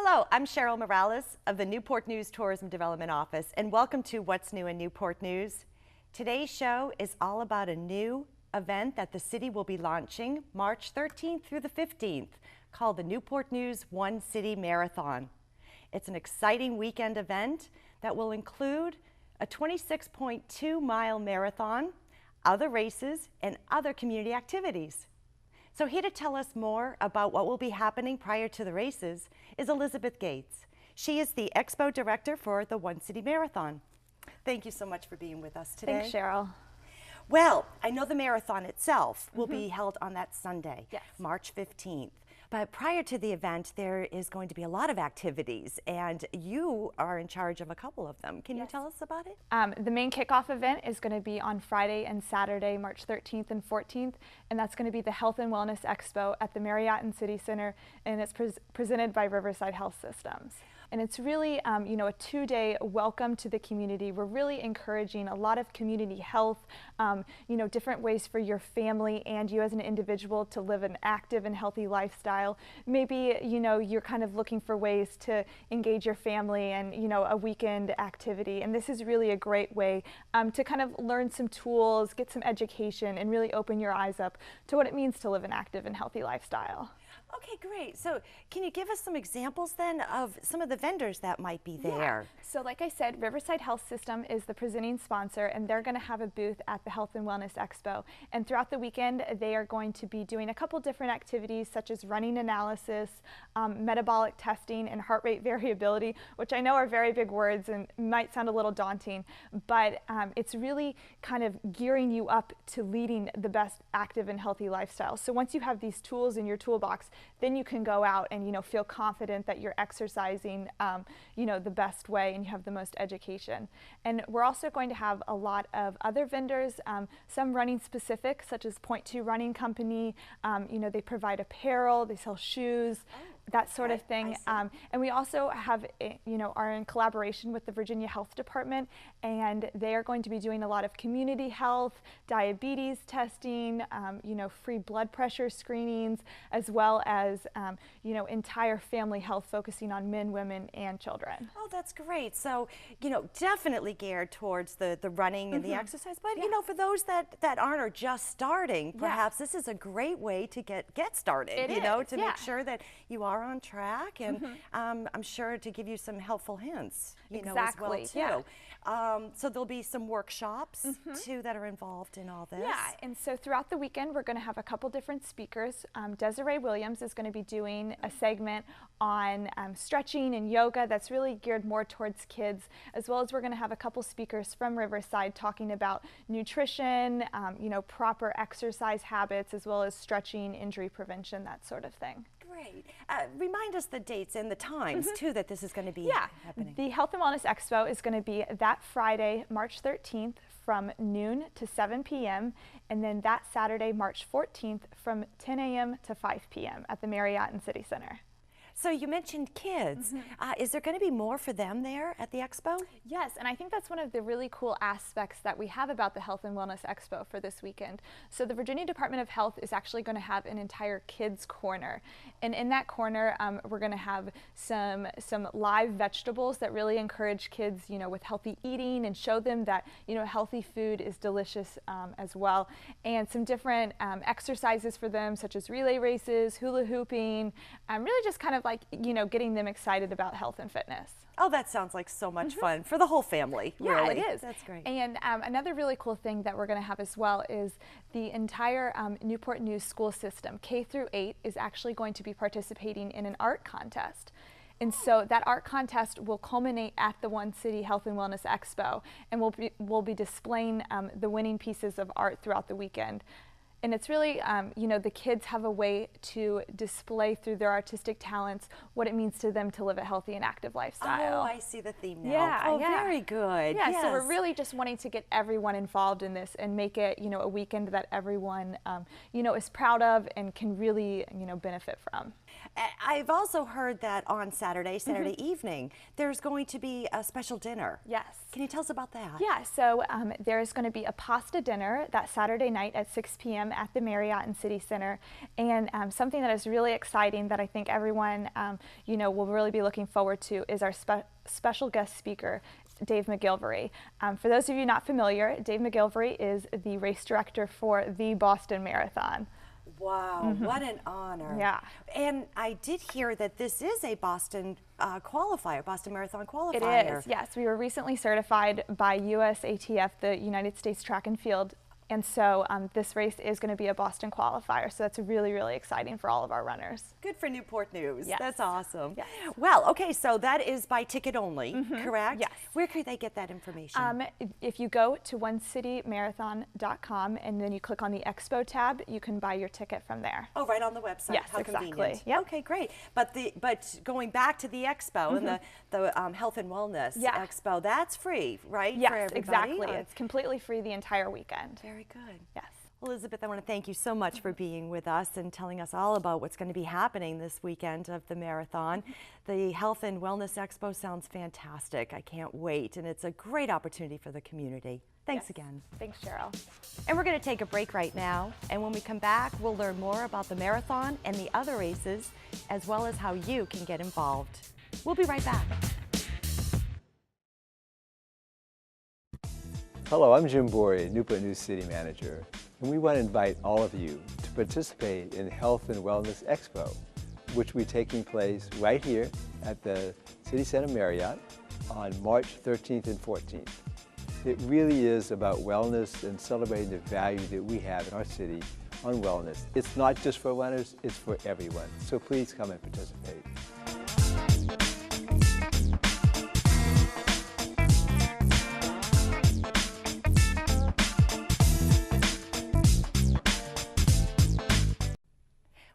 Hello, I'm Cheryl Morales of the Newport News Tourism Development Office, and welcome to What's New in Newport News. Today's show is all about a new event that the city will be launching March 13th through the 15th, called the Newport News One City Marathon. It's an exciting weekend event that will include a 26.2-mile marathon, other races, and other community activities. So here to tell us more about what will be happening prior to the races is Elizabeth Gates. She is the Expo Director for the One City Marathon. Thank you so much for being with us today. Thanks, Cheryl. Well, I know the marathon itself will be held on that Sunday, Yes. March 15th. But prior to the event, there is going to be a lot of activities, and you are in charge of a couple of them. Can you tell us about it? The main kickoff event is going to be on Friday and Saturday, March 13th and 14th, and that's going to be the Health and Wellness Expo at the Marriott and City Center, and it's presented by Riverside Health Systems. And it's really, a 2-day welcome to the community. We're really encouraging a lot of community health, different ways for your family and you as an individual to live an active and healthy lifestyle. Maybe, you're kind of looking for ways to engage your family and, a weekend activity. And this is really a great way to kind of learn some tools, get some education, and really open your eyes up to what it means to live an active and healthy lifestyle. Okay, great. So can you give us some examples then of some of the vendors that might be there? Yeah. So like I said, Riverside Health System is the presenting sponsor, and they're going to have a booth at the Health and Wellness Expo. And throughout the weekend, they are going to be doing a couple different activities such as running analysis, metabolic testing, and heart rate variability, which I know are very big words and might sound a little daunting, but it's really kind of gearing you up to leading the best active and healthy lifestyle. So once you have these tools in your toolbox, then you can go out and feel confident that you're exercising the best way and you have the most education. And we're also going to have a lot of other vendors, some running specific, such as Point 2 Running Company. They provide apparel, they sell shoes, that sort of thing. And we also have, are in collaboration with the Virginia Health Department, and they are going to be doing a lot of community health, diabetes testing, free blood pressure screenings, as well as, entire family health focusing on men, women, and children. Oh, that's great. So, definitely geared towards the running and the exercise, but, for those that aren't or just starting, perhaps this is a great way to get started, to make sure that you are on track, and I'm sure to give you some helpful hints, as well too. So there'll be some workshops too that are involved in all this. Yeah, and so throughout the weekend we're going to have a couple different speakers. Desiree Williams is going to be doing a segment on stretching and yoga that's really geared more towards kids, as well as we're going to have a couple speakers from Riverside talking about nutrition, proper exercise habits, as well as stretching, injury prevention, that sort of thing. Great. Remind us the dates and the times too that this is going to be happening. The Health and Wellness Expo is going to be that Friday, March 13th from noon to 7 p.m. and then that Saturday, March 14th from 10 a.m. to 5 p.m. at the Marriott and City Center. So you mentioned kids. Is there going to be more for them there at the Expo? Yes, and I think that's one of the really cool aspects that we have about the Health and Wellness Expo for this weekend. So the Virginia Department of Health is actually going to have an entire kids corner. And in that corner, we're going to have some live vegetables that really encourage kids, with healthy eating and show them that, healthy food is delicious as well. And some different exercises for them, such as relay races, hula hooping, really just kind of like, getting them excited about health and fitness. Oh, that sounds like so much fun for the whole family. Yeah, really. It is. That's great. And another really cool thing that we're going to have as well is the entire Newport News school system, K through 8, is actually going to be participating in an art contest. And so that art contest will culminate at the One City Health and Wellness Expo, and we'll be displaying the winning pieces of art throughout the weekend. And it's really, the kids have a way to display through their artistic talents what it means to them to live a healthy and active lifestyle. Oh, I see the theme now. Yeah, oh, very good. Yeah, yes. So we're really just wanting to get everyone involved in this and make it, a weekend that everyone, is proud of and can really, benefit from. I've also heard that on Saturday evening, there's going to be a special dinner. Yes. Can you tell us about that? Yeah, so there's going to be a pasta dinner that Saturday night at 6 p.m. p.m. at the Marriott in City Center. And something that is really exciting that I think everyone will really be looking forward to is our special guest speaker, Dave McGilvery. For those of you not familiar, Dave McGilvery is the race director for the Boston Marathon. Wow, what an honor. Yeah. And I did hear that this is a Boston qualifier, Boston Marathon qualifier. It is, yes. We were recently certified by USATF, the United States Track and Field. And so this race is going to be a Boston qualifier. So that's really, really exciting for all of our runners. Good for Newport News. Yes. That's awesome. Yes. Well, okay, so that is by ticket only, correct? Yes. Where could they get that information? If you go to onecitymarathon.com and then you click on the Expo tab, you can buy your ticket from there. Oh, right on the website. Yes, How exactly. convenient. Yep. Okay, great. But going back to the Expo and the Health and Wellness Expo, that's free, right? Yes, for everybody? exactly. It's completely free the entire weekend. Very good. Yes. Elizabeth, I want to thank you so much for being with us and telling us all about what's going to be happening this weekend of the marathon. The Health and Wellness Expo sounds fantastic. I can't wait, and it's a great opportunity for the community. Thanks again. Thanks, Cheryl. And we're going to take a break right now, and when we come back, we'll learn more about the marathon and the other races, as well as how you can get involved. We'll be right back. Hello, I'm Jim Bory, Newport News City Manager, and we want to invite all of you to participate in Health and Wellness Expo, which will be taking place right here at the City Center Marriott on March 13th and 14th. It really is about wellness and celebrating the value that we have in our city on wellness. It's not just for runners, it's for everyone. So please come and participate.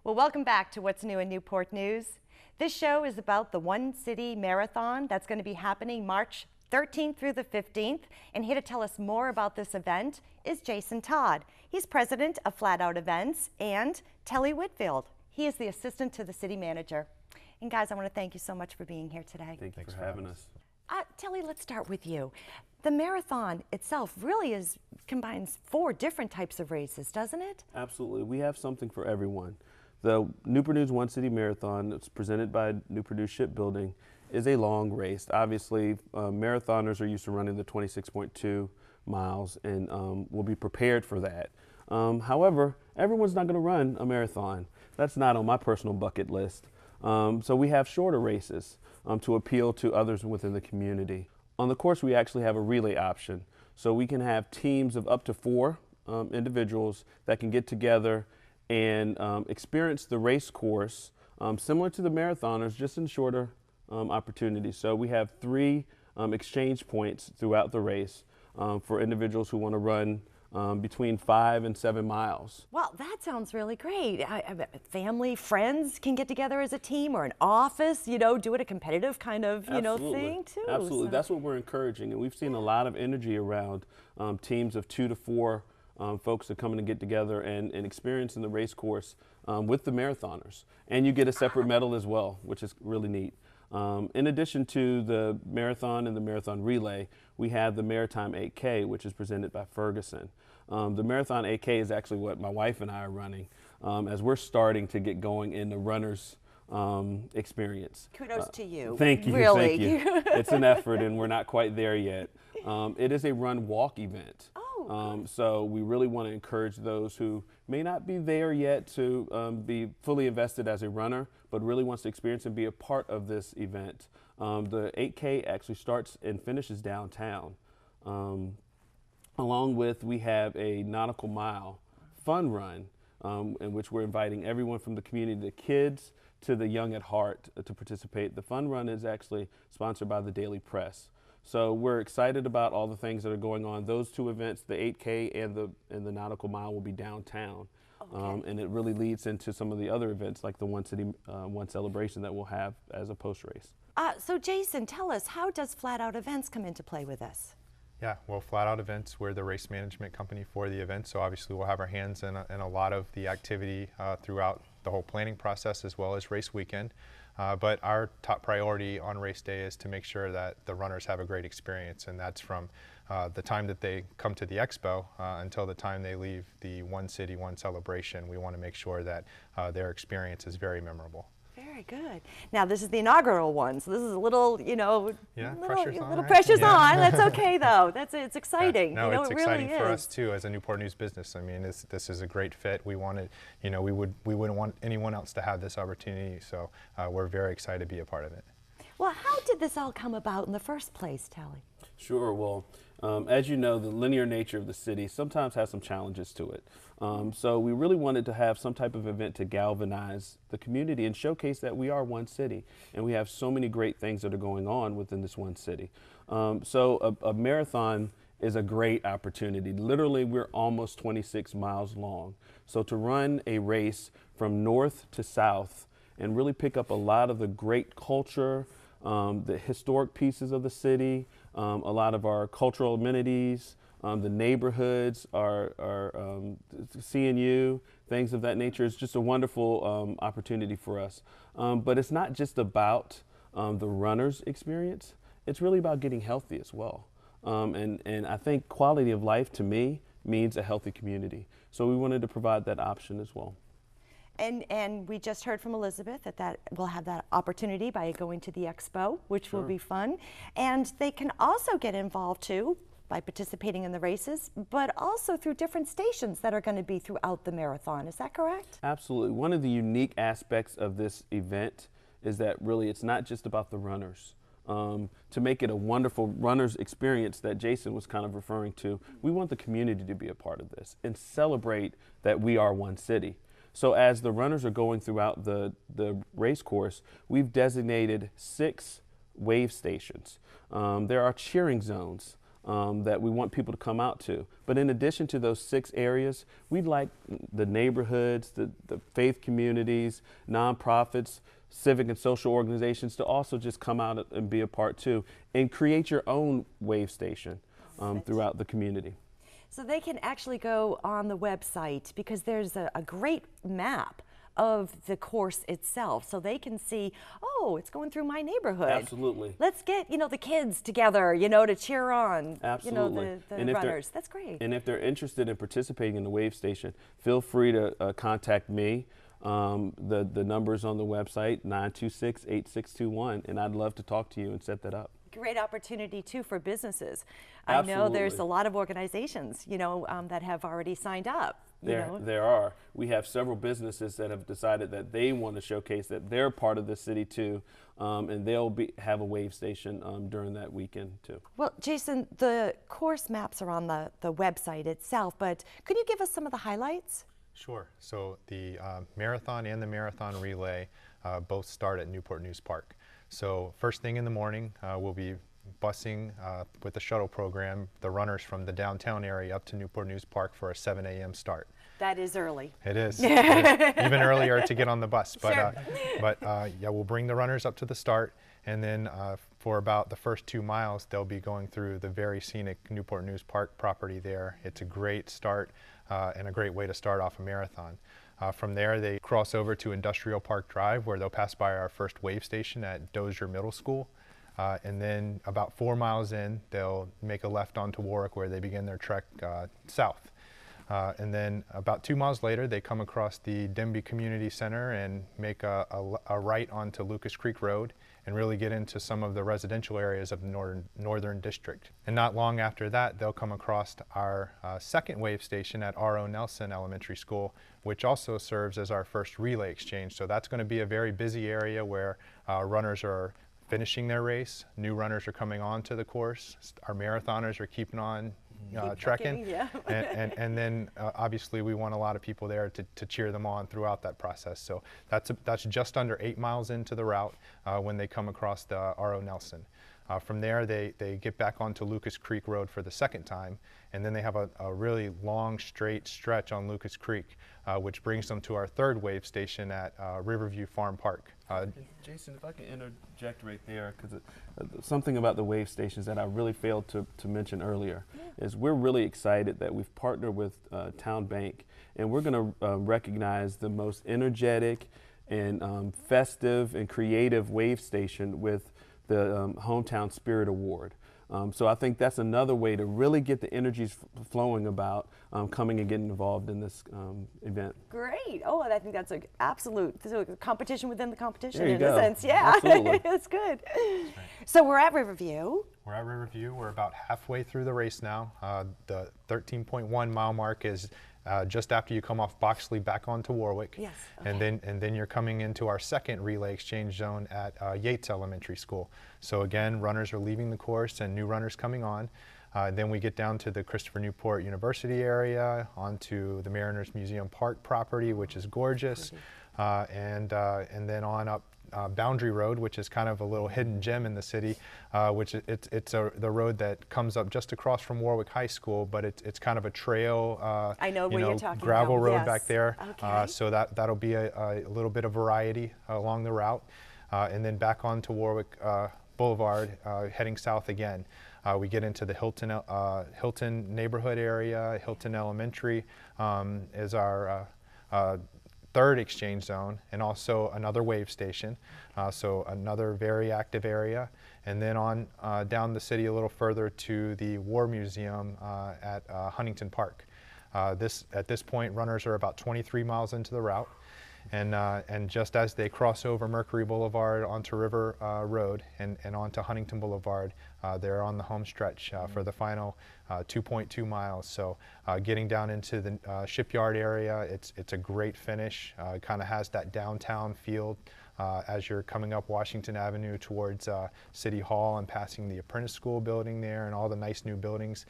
Well, welcome back to What's New in Newport News. This show is about the One City Marathon that's going to be happening March 13th through the 15th. And here to tell us more about this event is Jason Todd. He's president of Flat Out Events, and Telly Whitfield. He is the assistant to the city manager. And guys, I want to thank you so much for being here today. Thanks for having us. Telly, let's start with you. The marathon itself really combines 4 different types of races, doesn't it? Absolutely. We have something for everyone. The Newport News One City Marathon, that's presented by Newport News Shipbuilding, is a long race. Obviously, marathoners are used to running the 26.2 miles and will be prepared for that. However, everyone's not going to run a marathon. That's not on my personal bucket list. So we have shorter races to appeal to others within the community. On the course, we actually have a relay option. So we can have teams of up to 4 individuals that can get together and experience the race course similar to the marathoners, just in shorter opportunities. So we have 3 exchange points throughout the race for individuals who want to run between 5 and 7 miles. Well, that sounds really great. Family, friends can get together as a team, or an office, do it a competitive kind of, thing too. Absolutely. So. That's what we're encouraging. And we've seen a lot of energy around teams of 2 to 4 folks are coming to get together and experiencing the race course with the marathoners. And you get a separate medal as well, which is really neat. In addition to the marathon and the marathon relay, we have the Maritime 8K, which is presented by Ferguson. The Marathon 8K is actually what my wife and I are running as we're starting to get going in the runners experience. Kudos to you. Thank you. Really. Thank you. It's an effort, and we're not quite there yet. It is a run-walk event. So we really want to encourage those who may not be there yet to be fully invested as a runner, but really wants to experience and be a part of this event. The 8K actually starts and finishes downtown. Along with, we have a nautical mile fun run in which we're inviting everyone from the community, the kids to the young at heart, to participate. The fun run is actually sponsored by the Daily Press. So we're excited about all the things that are going on. Those 2 events, the 8K and the nautical mile, will be downtown. Okay. And it really leads into some of the other events like the One City One Celebration that we'll have as a post-race. So Jason, tell us, how does Flat Out Events come into play with this? Yeah, well, Flat Out Events, we're the race management company for the event, so obviously we'll have our hands in a lot of the activity throughout the whole planning process as well as race weekend. But our top priority on race day is to make sure that the runners have a great experience, and that's from the time that they come to the expo until the time they leave the One City, One Celebration. We want to make sure that their experience is very memorable. Very good. Now this is the inaugural one, so this is a little, you know, pressure's on, right? pressure's Yeah. on. That's okay though. It's exciting. No, you know, it's it exciting really for is. us too as a Newport News business. I mean, this is a great fit. We wanted, you know, we wouldn't want anyone else to have this opportunity. So we're very excited to be a part of it. Well, how did this all come about in the first place, Tally? Sure. Well, as you know, the linear nature of the city sometimes has some challenges to it. So we really wanted to have some type of event to galvanize the community and showcase that we are one city, and we have so many great things that are going on within this one city. So a marathon is a great opportunity. Literally, we're almost 26 miles long. So to run a race from north to south and really pick up a lot of the great culture, the historic pieces of the city, a lot of our cultural amenities, the neighborhoods, our CNU, things of that nature. It's just a wonderful opportunity for us. But it's not just about the runner's experience. It's really about getting healthy as well. And I think quality of life to me means a healthy community. So we wanted to provide that option as well. And we just heard from Elizabeth that we'll have that opportunity by going to the expo, which will be fun. And they can also get involved too by participating in the races, but also through different stations that are going to be throughout the marathon. Is that correct? Absolutely. One of the unique aspects of this event is that really it's not just about the runners. To make it a wonderful runner's experience that Jason was kind of referring to, we want the community to be a part of this and celebrate that we are one city. So as the runners are going throughout the race course, we've designated 6 wave stations. There are cheering zones that we want people to come out to. But in addition to those 6 areas, we'd like the neighborhoods, the faith communities, nonprofits, civic and social organizations to also just come out and be a part too, and create your own wave station throughout the community. So they can actually go on the website because there's a great map of the course itself, so they can see, oh, it's going through my neighborhood. Absolutely. Let's get, you know, the kids together, you know, to cheer on, Absolutely. you know, the runners. That's great. And if they're interested in participating in the wave station, feel free to contact me. The number's on the website, 926-8621, and I'd love to talk to you and set that up. Great opportunity too for businesses. Absolutely. I know there's a lot of organizations, you know, that have already signed up. There are. We have several businesses that have decided that they want to showcase that they're part of the city too, and they'll have a wave station during that weekend too. Well, Jason, the course maps are on the website itself, but could you give us some of the highlights? Sure. So the marathon and the marathon relay both start at Newport News Park. So first thing in the morning, we'll be busing with the shuttle program the runners from the downtown area up to Newport News Park for a 7 a.m. start. That is early. It is. It is. Even earlier to get on the bus. But, Sure. Yeah, we'll bring the runners up to the start, and then for about the first 2 miles, they'll be going through the very scenic Newport News Park property there. It's a great start and a great way to start off a marathon. From there, they cross over to Industrial Park Drive, where they'll pass by our first wave station at Dozier Middle School. And then about 4 miles in, they'll make a left onto Warwick, where they begin their trek south. And then about 2 miles later, they come across the Denby Community Center and make a right onto Lucas Creek Road and really get into some of the residential areas of the northern district. And not long after that, they'll come across our second wave station at R.O. Nelson Elementary School, which also serves as our first relay exchange. So that's going to be a very busy area where runners are finishing their race, new runners are coming on to the course, our marathoners are keeping on trekking, yeah. and then obviously we want a lot of people there to cheer them on throughout that process. So that's just under 8 miles into the route when they come across the R.O. Nelson. From there, they get back onto Lucas Creek Road for the second time, and then they have a really long, straight stretch on Lucas Creek, which brings them to our third wave station at Riverview Farm Park. Jason, if I can interject right there, because something about the wave stations that I really failed to mention earlier is we're really excited that we've partnered with Town Bank, and we're going to recognize the most energetic and festive and creative wave station with the Hometown Spirit Award. So I think that's another way to really get the energies flowing about coming and getting involved in this event. Great. Oh, I think that's an absolute competition within the competition There you in go. a sense. Yeah, Absolutely. that's good. So we're at Riverview. We're at Riverview. We're about halfway through the race now. The 13.1 mile mark is just after you come off Boxley back onto Warwick. Yes. And then you're coming into our second relay exchange zone at Yates Elementary School. So again, runners are leaving the course and new runners coming on. Then we get down to the Christopher Newport University area, onto the Mariners Museum Park property, which is gorgeous, and then on up Boundary Road, which is kind of a little hidden gem in the city, which it's the road that comes up just across from Warwick High School, but it's kind of a trail, I know where you're talking gravel about. road Yes. back there. Okay. So that'll be a little bit of variety along the route, and then back onto Warwick Boulevard, heading south again. We get into the Hilton neighborhood area. Hilton Elementary is our third exchange zone, and also another wave station, so another very active area. And then on down the city a little further to the War Museum at Huntington Park. At this point, runners are about 23 miles into the route, and just as they cross over Mercury Boulevard onto River Road and onto Huntington Boulevard, they're on the home stretch for the final 2.2 miles. So getting down into the Shipyard area, it's a great finish. It kind of has that downtown feel as you're coming up Washington Avenue towards City Hall and passing the Apprentice School building there and all the nice new buildings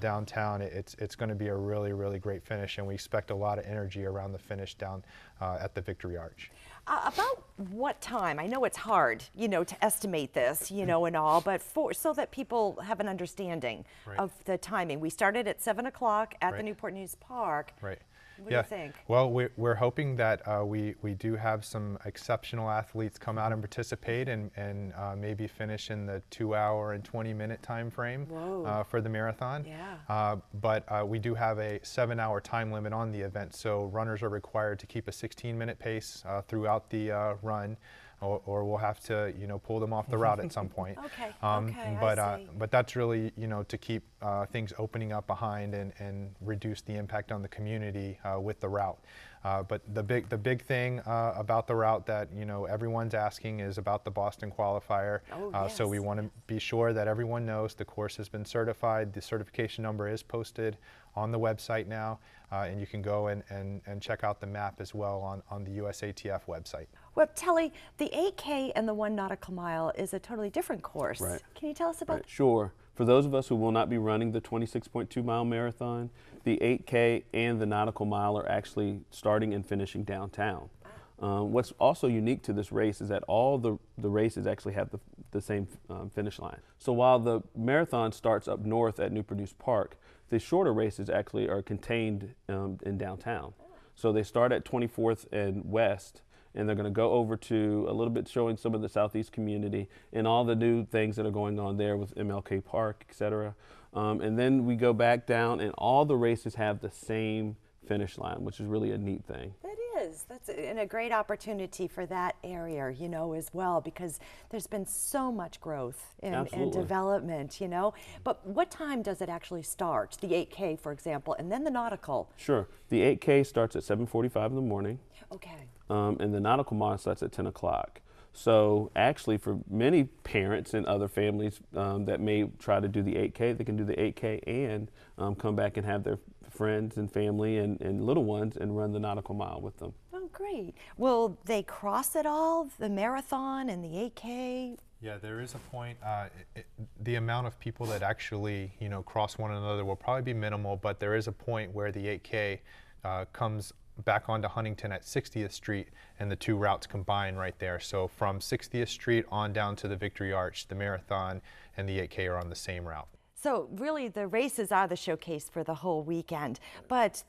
downtown. It's going to be a really, really great finish, and we expect a lot of energy around the finish down at the Victory Arch. About what time? I know it's hard, to estimate this, and all, but so that people have an understanding Right. of the timing. We started at 7 o'clock at the Right. Newport News Park. Right. What do you think? Well, we're hoping that we do have some exceptional athletes come out and participate and maybe finish in the 2-hour and 20-minute time frame for the marathon. Yeah. But we do have a 7-hour time limit on the event, so runners are required to keep a 16-minute pace throughout the run. Or we'll have to, pull them off the route at some point. Okay, But I see. but that's really, to keep things opening up behind and reduce the impact on the community with the route. But the big thing about the route that everyone's asking is about the Boston qualifier. Oh, So we yes. want to be sure that everyone knows the course has been certified. The certification number is posted on the website now, and you can go and check out the map as well on the USATF website. Well, Telly, the 8K and the 1 nautical mile is a totally different course. Right. Can you tell us about Right, sure. For those of us who will not be running the 26.2 mile marathon, the 8K and the nautical mile are actually starting and finishing downtown. What's also unique to this race is that all the races actually have the same finish line. So while the marathon starts up north at Newport News Park, the shorter races actually are contained in downtown. So they start at 24th and West, and they're going to go over to a little bit showing some of the Southeast community and all the new things that are going on there with MLK Park, et cetera. And then we go back down, and all the races have the same finish line, which is really a neat thing. That is. That's a great opportunity for that area, as well, because there's been so much growth and Absolutely. development, But what time does it actually start? The 8K, for example, and then the nautical. Sure. The 8K starts at 7:45 in the morning, Okay. and the nautical mile starts at 10 o'clock. So actually, for many parents and other families that may try to do the 8K, they can do the 8K and come back and have their friends and family and little ones and run the nautical mile with them. Oh, great. Will they cross it all, the marathon and the 8K? Yeah, there is a point. The amount of people that actually, cross one another will probably be minimal, but there is a point where the 8K comes back onto Huntington at 60th Street, and the two routes combine right there. So from 60th Street on down to the Victory Arch, the marathon and the 8K are on the same route. So really the races are the showcase for the whole weekend. But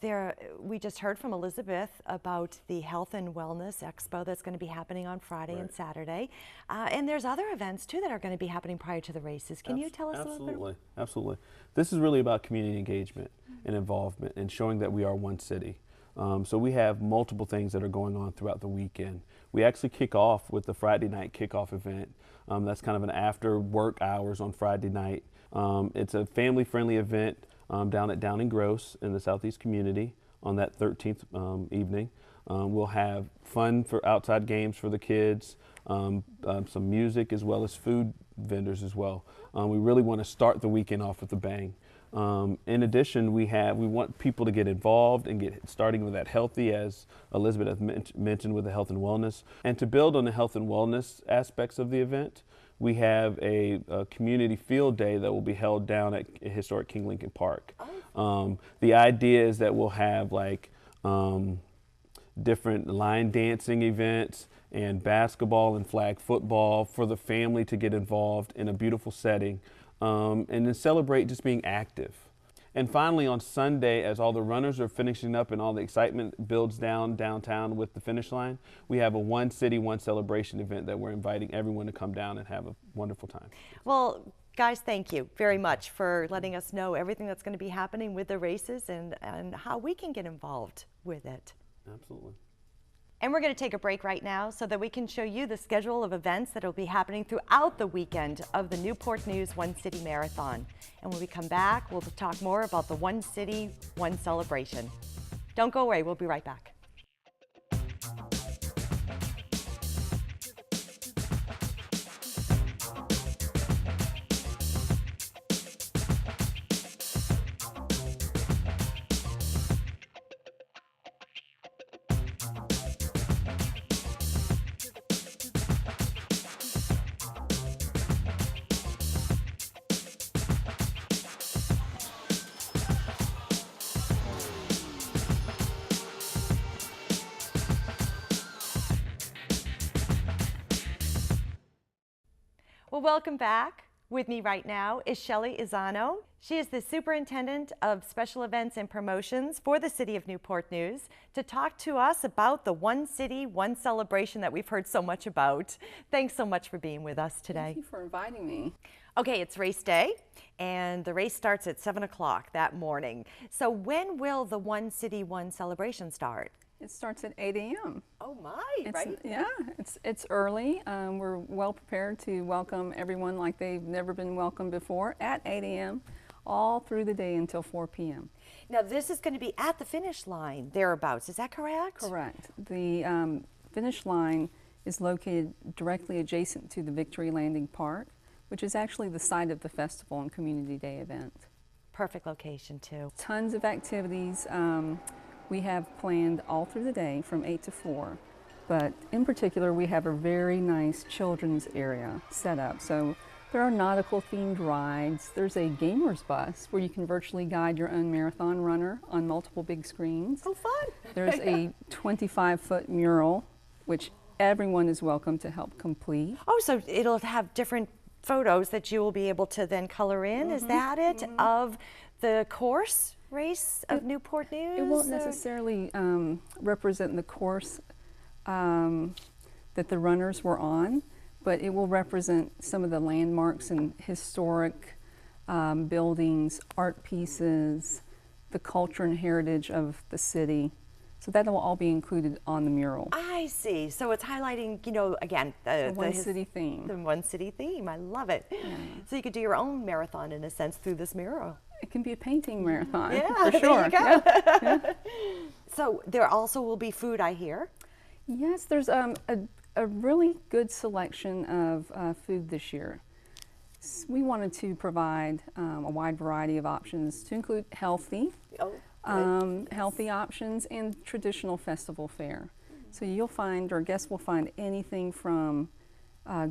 we just heard from Elizabeth about the Health and Wellness Expo that's going to be happening on Friday and Saturday. And there's other events too that are going to be happening prior to the races. Can you tell us a little bit? Absolutely, absolutely. This is really about community engagement and involvement and showing that we are one city. So we have multiple things that are going on throughout the weekend. We actually kick off with the Friday night kickoff event. That's kind of an after work hours on Friday night. It's a family-friendly event down at Downing Gross in the Southeast community on that 13th evening. We'll have fun for outside games for the kids, some music, as well as food vendors as well. We really want to start the weekend off with a bang. In addition, we want people to get involved and get starting with that healthy, as Elizabeth mentioned, with the health and wellness. And to build on the health and wellness aspects of the event, we have a community field day that will be held down at historic King Lincoln Park. The idea is that we'll have like different line dancing events and basketball and flag football for the family to get involved in a beautiful setting, and then celebrate just being active. And finally, on Sunday, as all the runners are finishing up and all the excitement builds downtown with the finish line, we have a One City, One Celebration event that we're inviting everyone to come down and have a wonderful time. Well, guys, thank you very much for letting us know everything that's going to be happening with the races and how we can get involved with it. Absolutely. And we're going to take a break right now so that we can show you the schedule of events that will be happening throughout the weekend of the Newport News One City Marathon. And when we come back, we'll talk more about the One City, One Celebration. Don't go away. We'll be right back. Well, welcome back. With me right now is Shelly Izzano. She is the Superintendent of Special Events and Promotions for the City of Newport News to talk to us about the One City, One Celebration that we've heard so much about. Thanks so much for being with us today. Thank you for inviting me. Okay, it's race day, and the race starts at 7 o'clock that morning. So when will the One City, One Celebration start? It starts at 8 a.m. Oh my, right? Yeah, it's early. We're well prepared to welcome everyone like they've never been welcomed before at 8 a.m. all through the day until 4 p.m. Now this is going to be at the finish line, thereabouts, is that correct? Correct. The finish line is located directly adjacent to the Victory Landing Park, which is actually the site of the festival and community day event. Perfect location too. Tons of activities. We have planned all through the day from 8 to 4, but in particular we have a very nice children's area set up. So there are nautical themed rides. There's a gamer's bus where you can virtually guide your own marathon runner on multiple big screens. Oh, fun. There's a 25-foot mural which everyone is welcome to help complete. Oh, so it'll have different photos that you will be able to then color in, is that it, of the course race of Newport News? It won't necessarily represent the course that the runners were on, but it will represent some of the landmarks and historic buildings, art pieces, the culture and heritage of the city. So that will all be included on the mural. I see. So it's highlighting, you know, again, the One City theme. The One City theme. I love it. Yeah. So you could do your own marathon in a sense through this mural. It can be a painting marathon, yeah, for sure. There you go. Yeah. So there also will be food, I hear. Yes, there's a really good selection of food this year. We wanted to provide a wide variety of options to include healthy, healthy options and traditional festival fare. So you'll find, our guests will find anything from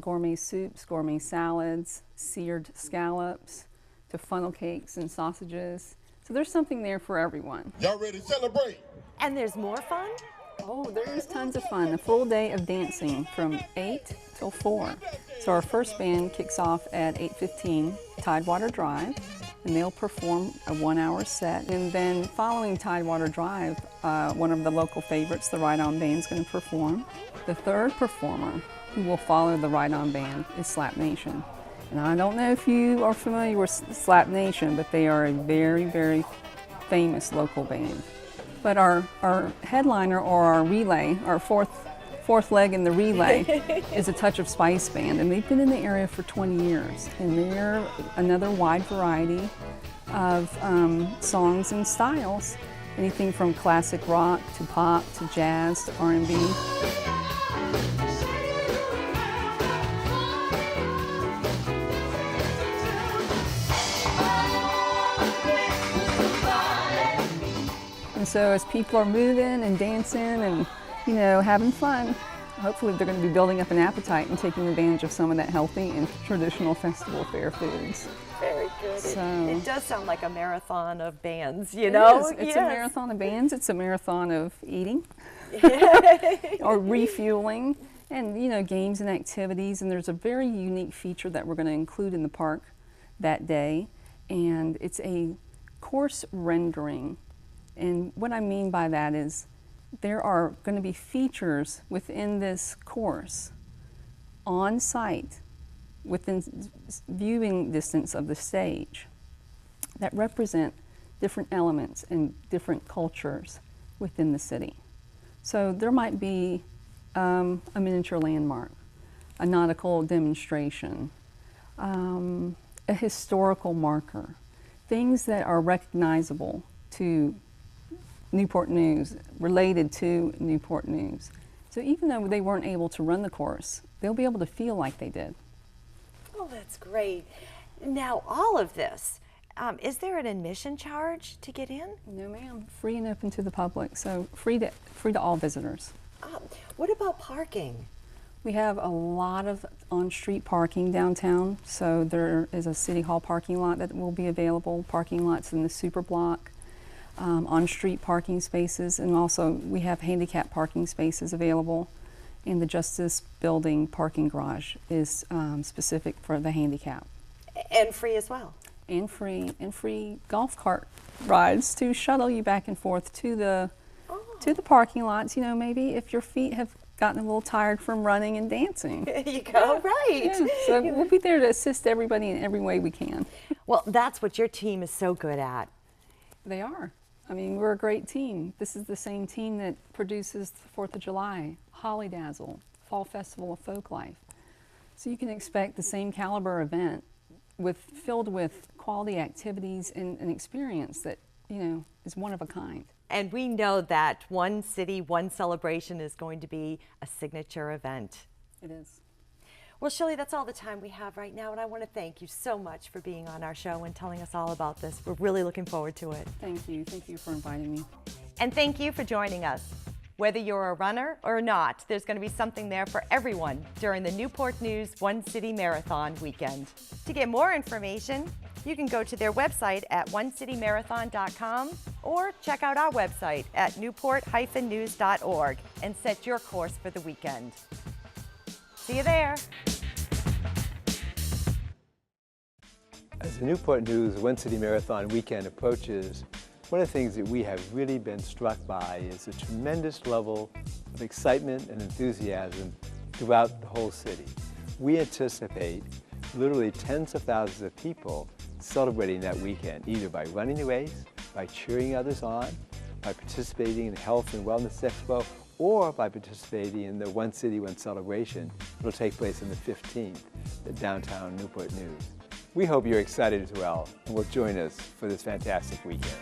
gourmet soups, gourmet salads, seared scallops, to funnel cakes and sausages. So there's something there for everyone. Y'all ready to celebrate? And there's more fun? Oh, there is tons of fun. A full day of dancing from 8 till 4. So our first band kicks off at 8:15, Tidewater Drive, and they'll perform a 1-hour set. And then following Tidewater Drive, one of the local favorites, the Ride On Band, is going to perform. The third performer who will follow the Ride On Band is Slap Nation. And I don't know if you are familiar with Slap Nation, but they are a very, very famous local band. But our headliner, or our relay, our fourth leg in the relay, is a Touch of Spice band, and they've been in the area for 20 years. And they're another wide variety of songs and styles, anything from classic rock to pop to jazz to R&B. And so as people are moving and dancing and, having fun, hopefully they're going to be building up an appetite and taking advantage of some of that healthy and traditional festival fare foods. Very good. So, it does sound like a marathon of bands, you know? It's a marathon of bands. It's a marathon of eating or refueling and, games and activities. And there's a very unique feature that we're going to include in the park that day. And it's a course rendering. And what I mean by that is there are going to be features within this course on site within viewing distance of the stage that represent different elements and different cultures within the city. So there might be a miniature landmark, a nautical demonstration, a historical marker, things that are recognizable to Newport News, related to Newport News. So even though they weren't able to run the course, they'll be able to feel like they did. Oh, that's great. Now, all of this, is there an admission charge to get in? No, ma'am. Free and open to the public, so free to all visitors. What about parking? We have a lot of on-street parking downtown, so there is a City Hall parking lot that will be available, parking lots in the super block, on-street parking spaces, and also we have handicap parking spaces available. And the Justice Building parking garage is specific for the handicap. And free as well. And free golf cart rides to shuttle you back and forth to the parking lots. Maybe if your feet have gotten a little tired from running and dancing. There you go. Right. Yeah, so we'll be there to assist everybody in every way we can. Well, that's what your team is so good at. They are. I mean, we're a great team. This is the same team that produces the 4th of July, Holly Dazzle, Fall Festival of Folklife. So you can expect the same caliber event filled with quality activities and an experience that, is one of a kind. And we know that One City, One Celebration is going to be a signature event. It is. Well, Shirley, that's all the time we have right now, and I want to thank you so much for being on our show and telling us all about this. We're really looking forward to it. Thank you. Thank you for inviting me. And thank you for joining us. Whether you're a runner or not, there's going to be something there for everyone during the Newport News One City Marathon weekend. To get more information, you can go to their website at onecitymarathon.com or check out our website at newport-news.org and set your course for the weekend. See you there. As the Newport News One City Marathon weekend approaches, one of the things that we have really been struck by is the tremendous level of excitement and enthusiasm throughout the whole city. We anticipate literally tens of thousands of people celebrating that weekend, either by running the race, by cheering others on, by participating in the Health and Wellness Expo, or by participating in the One City, One Celebration. It'll take place on the 15th at downtown Newport News. We hope you're excited as well and will join us for this fantastic weekend.